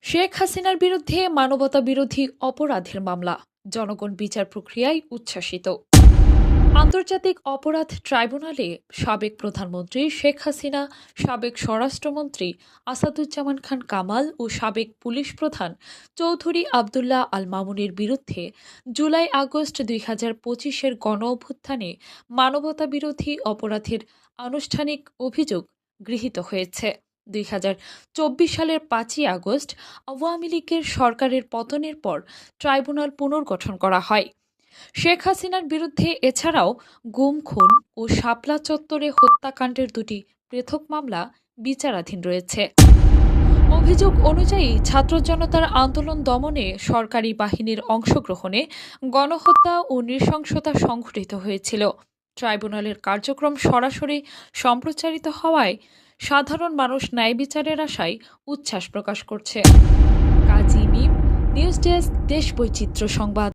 শেখ হাসিনার বিরুদ্ধে মানবতা বিরোধী অপরাধের মামলা, জনগণ বিচার প্রক্রিয়ায় উচ্ছ্বাসিত। আন্তর্জাতিক অপরাধ ট্রাইব্যুনালে সাবেক প্রধানমন্ত্রী শেখ হাসিনা, সাবেক স্বরাষ্ট্রমন্ত্রী আসাদুজ্জামান খান কামাল ও সাবেক পুলিশ প্রধান চৌধুরী আবদুল্লাহ আল মামুনের বিরুদ্ধে জুলাই-আগস্ট 2025-এর গণ-অভ্যুত্থানে মানবতা বিরোধী অপরাধের আনুষ্ঠানিক অভিযোগ গৃহীত হয়েছে। 2024 সালের 5ই আগস্ট আওয়ামী লীগের সরকারের পতনের পর ট্রাইব্যুনাল পুনর্গঠন করা হয়। শেখ হাসিনার বিরুদ্ধে এছাড়াও গুম খুন ও শাপলা চত্বরে হত্যাকাণ্ডের দুটি পৃথক মামলা বিচারাধীন রয়েছে। অভিযোগ অনুযায়ী ছাত্র জনতার আন্দোলন দমনে সরকারি বাহিনীর অংশগ্রহণে গণহত্যা ও নৃশংসতা সংঘটিত হয়েছিল। ট্রাইব্যুনালের কার্যক্রম সরাসরি সম্প্রচারিত হওয়ায় সাধারণ মানুষ ন্যায় বিচারের আশায় উচ্ছ্বাস প্রকাশ করছে। কাজী মিম, নিউজ ডেস্ক, দেশ বৈচিত্র্য সংবাদ।